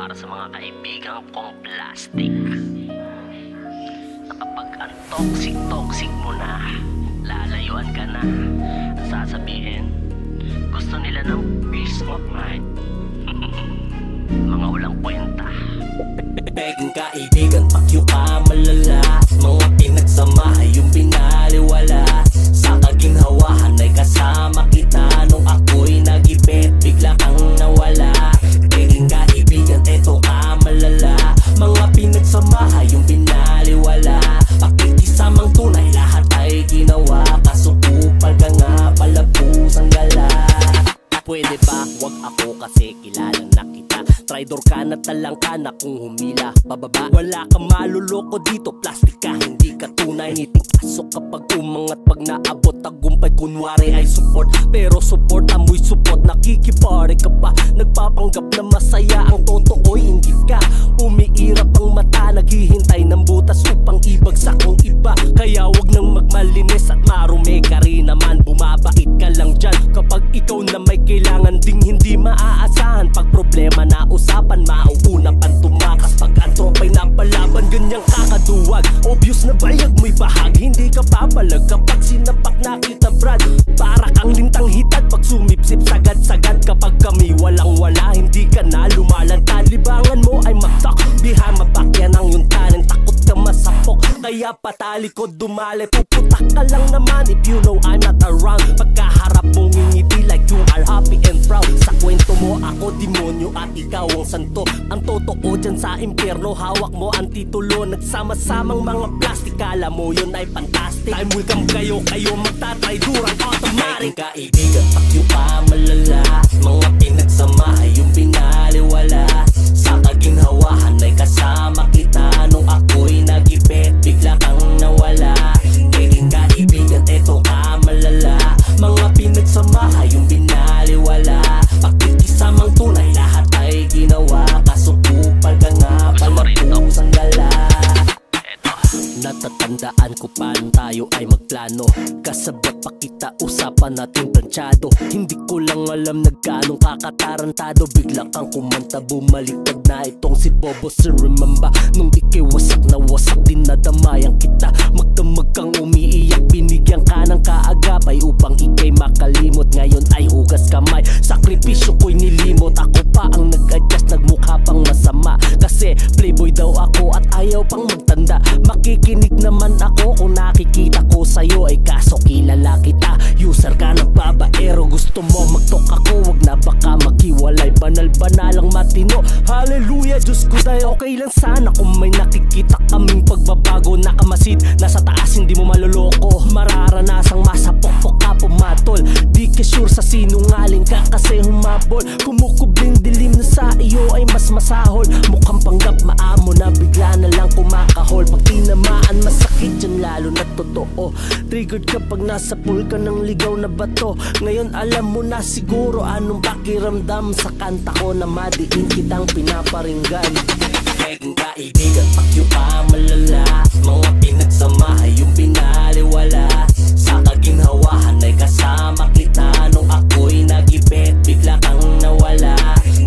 para sa mga kaibigan kong plastic, na kapag ang toxic mo na, lalayuan ka na, sasabihin gusto nila ng peace of mind. Mga walang kwenta. Peking kaibigan, pakyo ka malala. Mga pinagsama yung pinaliwala. Sa kaginhawahan ay kasama kita. Nung ako'y nagipit, bigla kang nawala. Peking kaibigan, eto ka malala. Mga pinagsama yung pinaliwala. Pakikisamang tunay, lahat ay ginawa. Kasukupal ka nga, palapusang gala. Pwede ba? Wag ako kasi kilala na kita. Traidor ka na, talang ka na kung humila pababa. Wala kang maluloko dito, plastic ka, hindi ka tunay. Nitikaso kapag umangat, pag naabot tagumpay, kunwari ay support. Pero support, amoy support, nakikipare ka pa. Nagpapanggap na masaya, ang totoo'y hindi ka. Umiirap ang mata, naghihintay ng butas upang ibagsak ang iba. Kaya wag nang magmalinis at marumi ka rin naman. Bumabait ka lang dyan kapag ikaw na may kailangan ding hindi maaasahan. Pag problema na usapan, mauuna pang tumakas. Pag ang tropa'y napalaban, ganyang kakaduwag. Obvious na bayag mo'y bahag, hindi ka papalag. Kapag sinapak na kita brad, para kang lintang hitad. Pag sumipsip sagad-sagad, kapag kami walang-wala, hindi ka na lumalantad. Libangan mo ay matak, biha mapakyan ang yung talent. Takot ka masapok, kaya patalikod dumali. Puputak ka lang naman if you know I'm not around. Pagkaharap mong ngingiti like you are happy and proud. Sa kwento mo ako demonyo at ikaw ang santo. Ang totoo dyan sa impyerno, hawak mo ang titulo. Nagsama-samang mga plastic, kala mo yun ay fantastic. Time will come, kayo magtatrayduran automatic. Kaibigan, pakyo ka malala. Mga pinagsama yung pinaliwala. Sa kaginhawahan ay kasama kita. Nung ako'y nagipit, bigla kang nawala. Peking kaibigan, eto ka malala. Mga pinagsama yung pinaliwala. Pakikisamang tunay, lahat ay ginawa. Kasukupal ka nga, palapusang gala. Natatandaan ko paano tayo ay magplano. Kasabot pa kita, usapan natin planchado. Hindi ko lang alam na ganong kakatarantado. Bigla kang kumanta, bumaliktad na itong si Bobo si Remember. Nung ikay wasak na wasak, dinadamayang kita. Magdamag kang umiiyak, binigyan ka ng kaagapay upang ikay makalimot. Ngayon ay hugas kamay, sakripisyo ko'y nilimot. Ako pa ang nag-adjust, nagmukha pang masama. Kasi playboy daw ako at ayaw pang magtanda. Makikinig naman ako kung nakikita ko sa'yo ay kaso kilala kita. User ka ng babaero, gusto mo mag-talk ako, wag na baka maghiwalay. Banal-banalang matino, hallelujah, Diyos ko tayo. Okay lang sana kung may nakikita kaming pagbabago. Nakamasid, nasa taas, hindi mo maloloko. Mararanasang masapok-pok ka pumatol. Di ka sure sa sinungaling ka kasi humabol. Kumukubling dilim na sa iyo ay mas masahol. Mukhang panggap maamo na bigla na lang kumakahol. Pag tinamaan masakit yan, lalo na totoo. Triggered kapag nasa pool ka ng ligaw na bato. Ngayon alam mo na siguro anong pakiramdam sa kanta ko na madiin kitang pinaparinggan. Peking kaibigan, pakyo ka malala. Mga pinagsama yung pinaliwala. Sa kaginhawahan ay kasama kita. Nung ako'y nagipit, bigla kang nawala.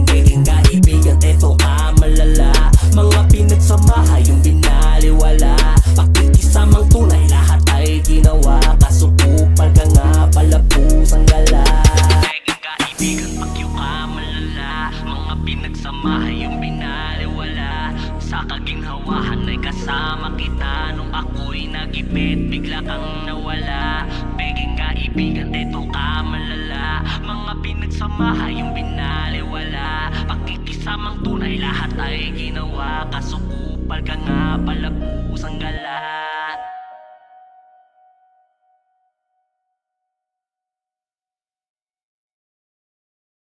Peking kaibigan, eto ka malala. Mga pinagsama yung pinaliwala. Pakikisamang tunay, lahat ay ginawa. Kasukupal ka nga, palapusang gala. Peking kaibigan, pakyo ka malala. Mga pinagsama yung pinaliwala. Sa kaginhawahan ay kasama kita. Nung ako'y nagipit, bigla kang nawala. Peking kaibigan, eto ka malala. Mga pinagsama yung pinaliwala. Pakikisamang tunay, lahat ay ginawa. Kasukupal ka nga, palapusang gala.